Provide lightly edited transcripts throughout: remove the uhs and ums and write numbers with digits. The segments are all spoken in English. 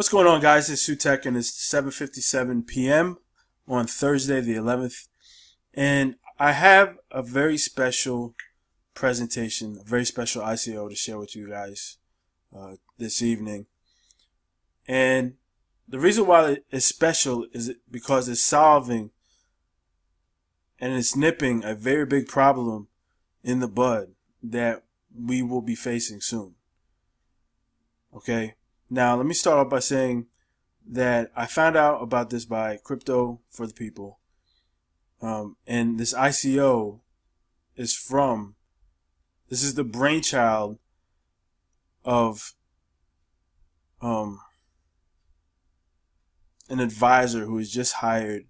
What's going on, guys? It's Sutek, and it's 7:57 p.m. on Thursday the 11th. And I have a very special presentation, a very special ICO to share with you guys this evening. And the reason why it's special is because it's solving and it's nipping a very big problem in the bud that we will be facing soon. Okay? Now, let me start off by saying that I found out about this by Crypto for the People. And this ICO is this is the brainchild of an advisor who is just hired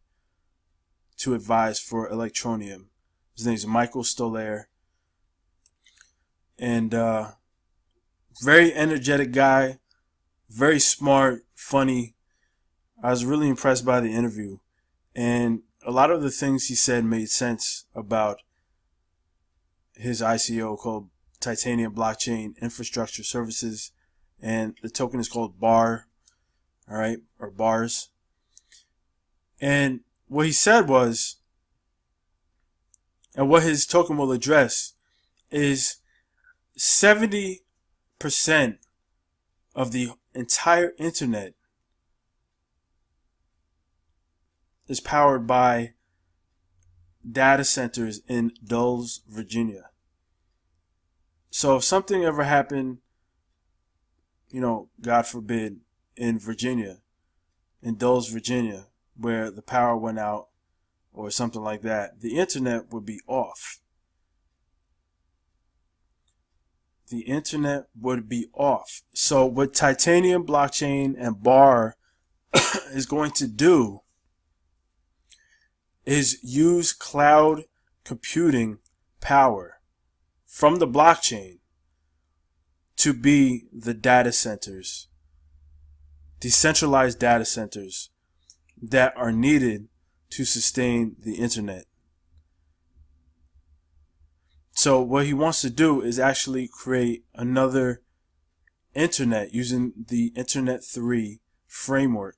to advise for Electronium. His name is Michael Stoller. And very energetic guy. Very smart, funny. I was really impressed by the interview. And a lot of the things he said made sense about his ICO called Titanium Blockchain Infrastructure Services. And the token is called BAR, alright, or BARS. And what he said was, and what his token will address, is 70% of the entire internet is powered by data centers in Dulles, Virginia. So if something ever happened, God forbid, in Virginia, in Dulles, Virginia, where the power went out or something like that, the internet would be off. The internet would be off. So what Titanium Blockchain and BAR is going to do is use cloud computing power from the blockchain to be the data centers, decentralized data centers that are needed to sustain the internet. So what he wants to do is actually create another internet using the Internet 3 framework.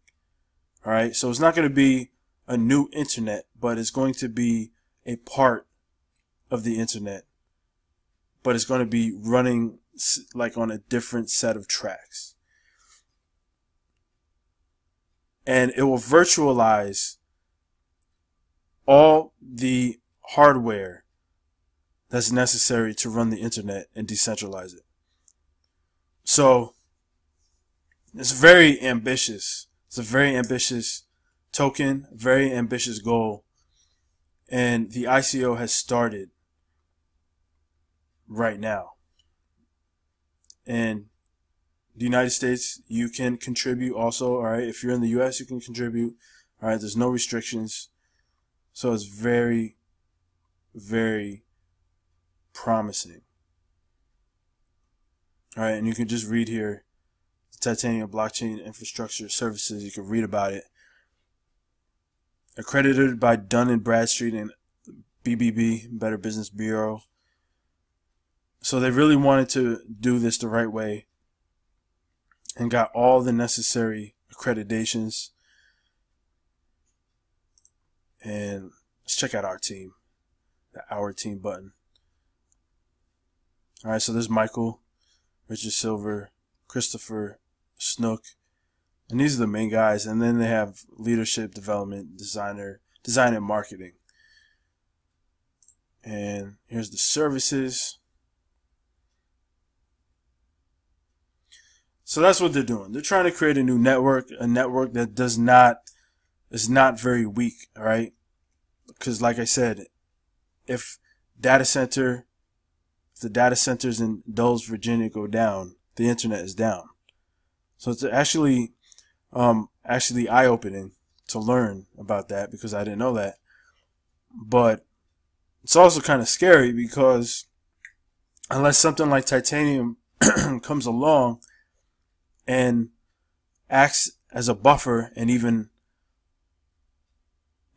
Alright, so it's not going to be a new internet, but it's going to be a part of the internet. But it's going to be running like on a different set of tracks. And it will virtualize all the hardware that's necessary to run the internet and decentralize it. So it's very ambitious. It's a very ambitious token, very ambitious goal. And the ICO has started right now. And the United States, you can contribute also. All right, if you're in the US, you can contribute. All right, there's no restrictions. So it's very, very promising. Alright, and you can just read here, Titanium Blockchain Infrastructure Services. You can read about it. Accredited by Dun & Bradstreet and BBB, Better Business Bureau. So they really wanted to do this the right way and got all the necessary accreditations. And let's check out our team, the Our Team button. Alright, so there's Michael, Richard Silver, Christopher, Snook, and these are the main guys. And then they have leadership, development, design and marketing. And here's the services. So that's what they're doing. They're trying to create a new network, a network that is not very weak, alright? Because like I said, if the data centers in Dulles, Virginia go down, the internet is down. So it's actually eye-opening to learn about that, because I didn't know that. But it's also kind of scary, because unless something like Titanium comes along and acts as a buffer and even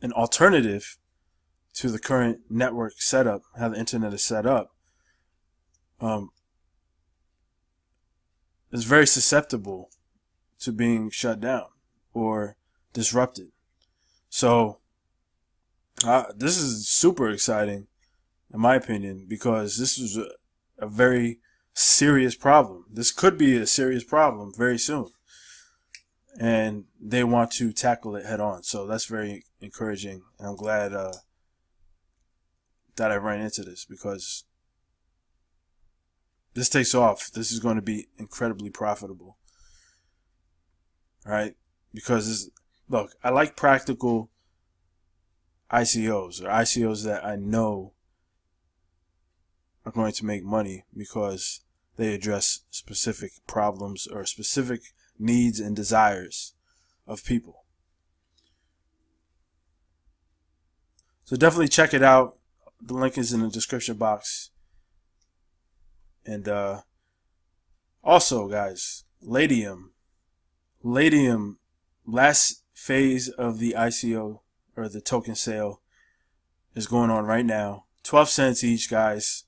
an alternative to the current network setup, how the internet is set up, is very susceptible to being shut down or disrupted. So this is super exciting, in my opinion, because this is a very serious problem. This could be a serious problem very soon, and they want to tackle it head on. So that's very encouraging, and I'm glad that I ran into this, because this takes off. This is going to be incredibly profitable. All right, because look, I like practical ICOs, or ICOs that I know are going to make money because they address specific problems or specific needs and desires of people. So definitely check it out. The link is in the description box. And also, guys, Latium, last phase of the ICO, or the token sale, is going on right now. 12 cents each, guys.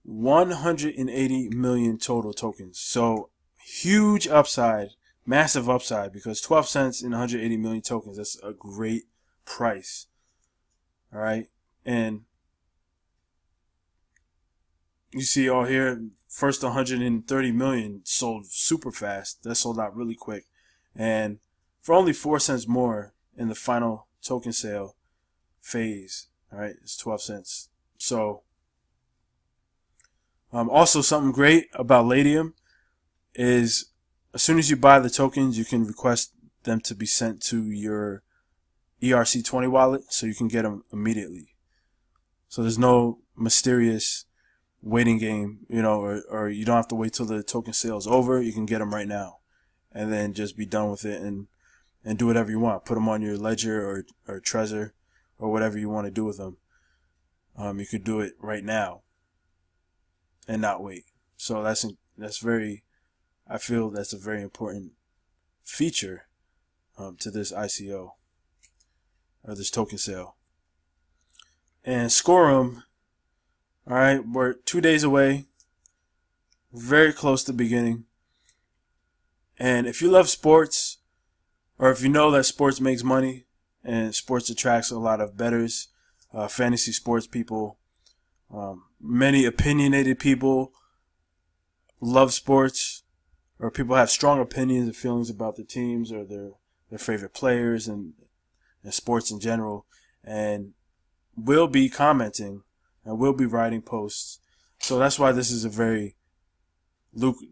180 million total tokens. So huge upside, massive upside, because 12 cents in 180 million tokens, that's a great price. All right. And you see all here, first 130 million sold super fast. That sold out really quick. And for only 4 cents more in the final token sale phase, all right, it's 12 cents. So also something great about Latium is as soon as you buy the tokens, you can request them to be sent to your ERC20 wallet, so you can get them immediately. So there's no mysterious waiting game, you know, or you don't have to wait till the token sale is over. You can get them right now, and then just be done with it and do whatever you want. Put them on your ledger or Trezor or whatever you want to do with them. You could do it right now and not wait. So that's very, I feel that's a very important feature to this ICO, or this token sale. And Scorum, all right, we're 2 days away, very close to beginning. And if you love sports, or if you know that sports makes money and sports attracts a lot of bettors, fantasy sports people, many opinionated people love sports, or people have strong opinions and feelings about the teams or their favorite players and sports in general, and will be commenting and will be writing posts. So that's why this is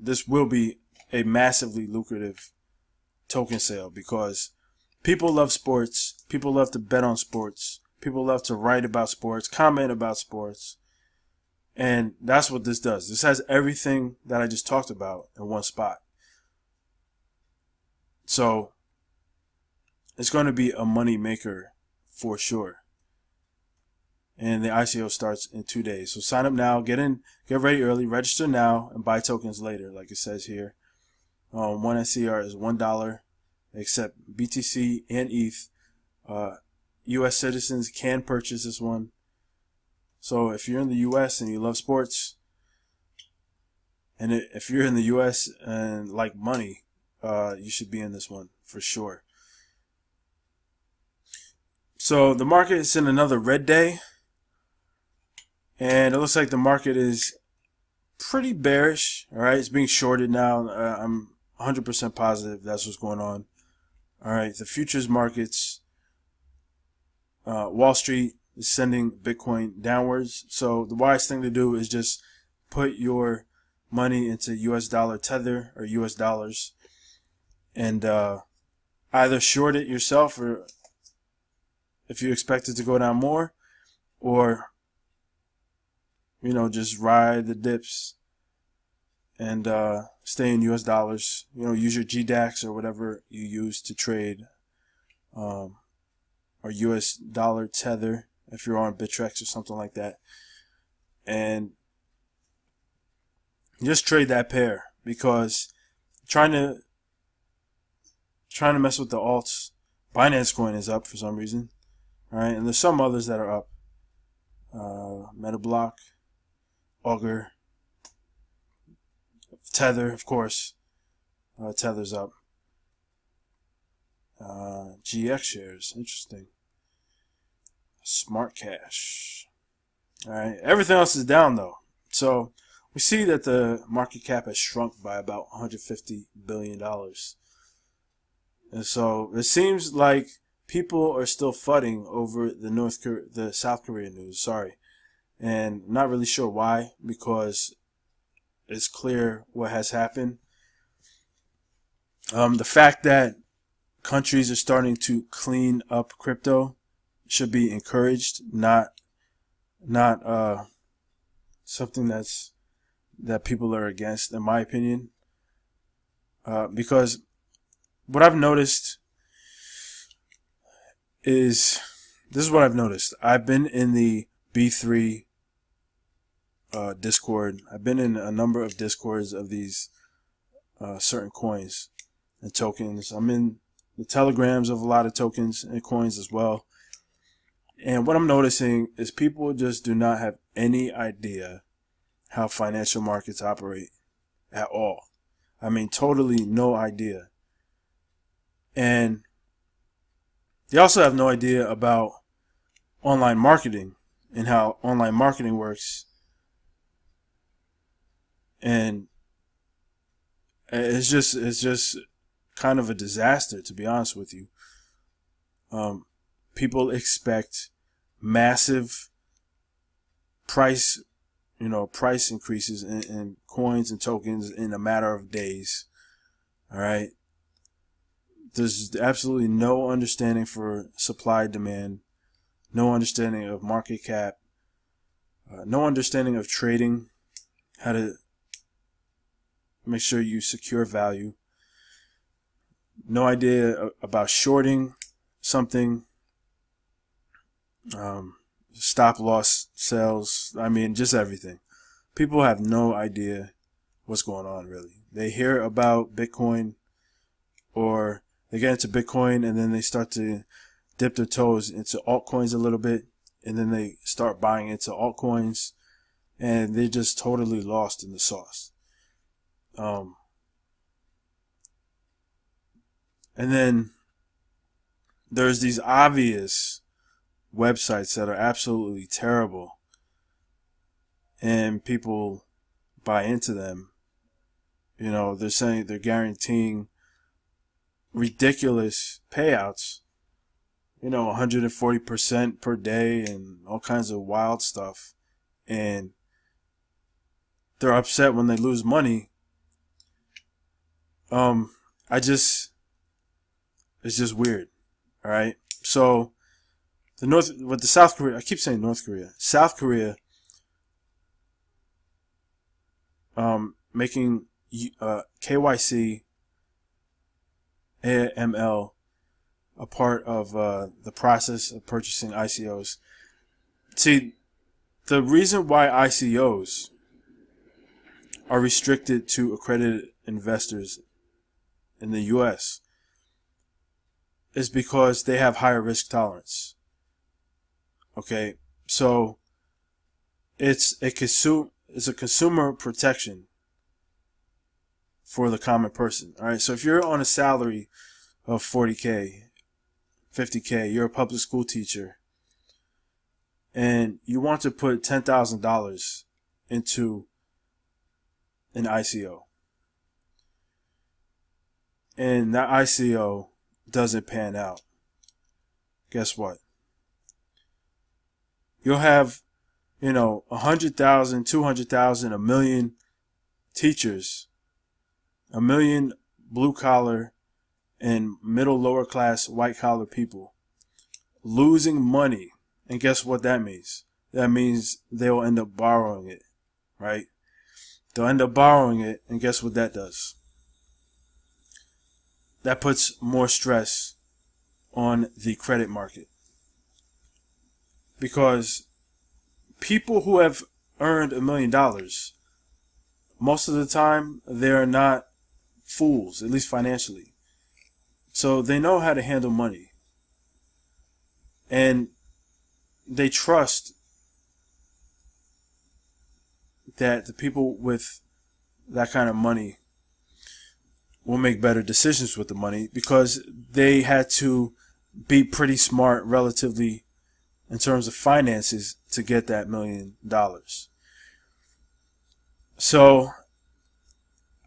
this will be a massively lucrative token sale, because people love sports, people love to bet on sports, people love to write about sports, comment about sports, and that's what this does. This has everything that I just talked about in one spot. So it's going to be a money maker for sure. And the ICO starts in 2 days. So sign up now, get ready early, register now, and buy tokens later, like it says here. One SCR is $1, except BTC and ETH. U.S. citizens can purchase this one. So if you're in the U.S. and you love sports, and if you're in the U.S. and like money, you should be in this one for sure. So the market is in another red day, and it looks like the market is pretty bearish. All right, it's being shorted now. I'm 100% positive that's what's going on. All right, the futures markets, Wall Street is sending Bitcoin downwards. So the wise thing to do is just put your money into US dollar tether or US dollars, and either short it yourself, or if you expect it to go down more, or just ride the dips and stay in US dollars. Use your GDAX or whatever you use to trade, or US dollar tether if you're on Bittrex or something like that, and just trade that pair, because trying to mess with the alts. Binance Coin is up for some reason, all right, and there's some others that are up. Metablock, Augur, Tether, of course. Tether's up. GX shares. Interesting. Smart cash. All right. Everything else is down though. So we see that the market cap has shrunk by about $150 billion. And so it seems like people are still fudding over the South Korea news. Sorry. And I'm not really sure why, because it's clear what has happened. The fact that countries are starting to clean up crypto should be encouraged, not something that people are against, in my opinion. Because what I've noticed is, this is what I've noticed. I've been in the B3 Discord. I've been in a number of Discords of these certain coins and tokens. I'm in the Telegrams of a lot of tokens and coins as well. And what I'm noticing is people just do not have any idea how financial markets operate at all. I mean, totally no idea. And they also have no idea about online marketing and how online marketing works. And it's just kind of a disaster, to be honest with you. People expect massive price increases in coins and tokens in a matter of days. All right. There's absolutely no understanding for supply demand, no understanding of market cap, no understanding of trading, how to make sure you secure value, no idea about shorting something, stop loss sales. I mean, just everything. People have no idea what's going on, really. They hear about Bitcoin, or they get into Bitcoin and then they start to dip their toes into altcoins a little bit, and then they start buying into altcoins, and they're just totally lost in the sauce. And then there's these obvious websites that are absolutely terrible, and people buy into them. You know, they're saying they're guaranteeing ridiculous payouts, 140% per day and all kinds of wild stuff. And they're upset when they lose money. It's just weird. All right. So South Korea, I keep saying North Korea, South Korea, making KYC, AML a part of the process of purchasing ICOs. See, the reason why ICOs are restricted to accredited investors in the U.S. is because they have higher risk tolerance. Okay, so it's a consumer protection for the common person. All right, so if you're on a salary of $40K, $50K, you're a public school teacher, and you want to put $10,000 into an ICO, and that ICO doesn't pan out, guess what? You'll have, 100,000, 200,000, 1 million teachers, 1 million blue collar and middle lower class white collar people losing money. And guess what that means? That means they'll end up borrowing it, right? They'll end up borrowing it, and guess what that does? That puts more stress on the credit market. Because people who have earned $1 million, most of the time, they're not fools, at least financially. So they know how to handle money. And they trust that the people with that kind of money will make better decisions with the money, because they had to be pretty smart relatively in terms of finances to get that $1 million. So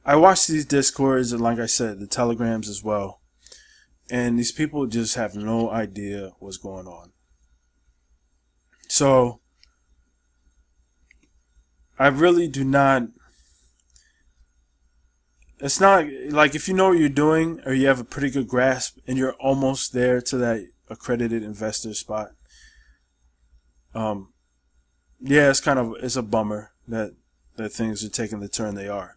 I watch these discords and, like I said, the telegrams as well, and these people just have no idea what's going on. So I really do not, it's not like, if you know what you're doing or you have a pretty good grasp and you're almost there to that accredited investor spot, yeah, it's a bummer that things are taking the turn they are.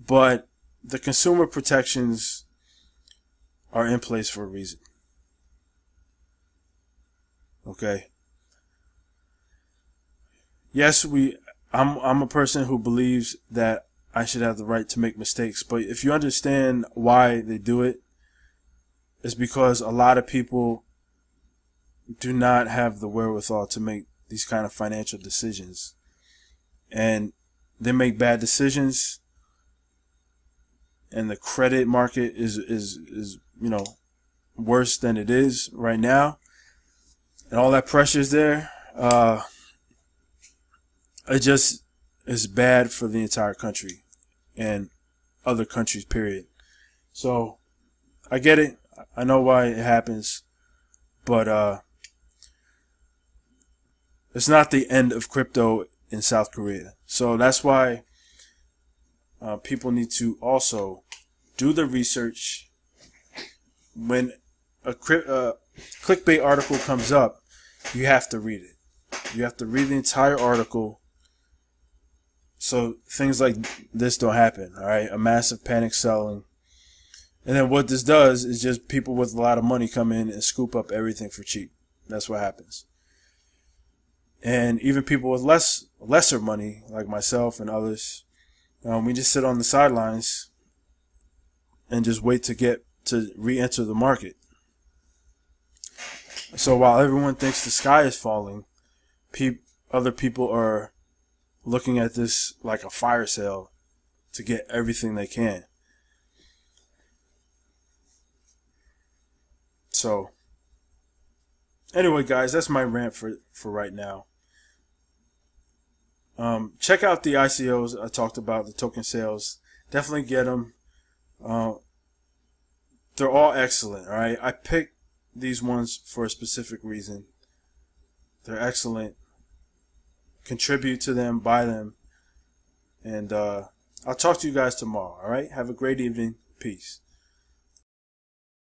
But the consumer protections are in place for a reason. Okay. Yes, I'm a person who believes that I should have the right to make mistakes, but if you understand why they do it, it's because a lot of people do not have the wherewithal to make these kind of financial decisions, and they make bad decisions, and the credit market is worse than it is right now, and all that pressure is there. It just is bad for the entire country and other countries, period. So I get it. I know why it happens, but it's not the end of crypto in South Korea. So that's why people need to also do the research. When a clickbait article comes up, you have to read it. You have to read the entire article so things like this don't happen. All right, a massive panic selling. And then what this does is just people with a lot of money come in and scoop up everything for cheap. That's what happens. And even people with lesser money, like myself and others, we just sit on the sidelines and just wait to re-enter the market. So while everyone thinks the sky is falling, other people are looking at this like a fire sale to get everything they can. So anyway, guys, that's my rant for right now. Check out the ICOs I talked about, the token sales. Definitely get them. They're all excellent. All right, I picked these ones for a specific reason. They're excellent. Contribute to them, buy them, and I'll talk to you guys tomorrow. All right, have a great evening. Peace.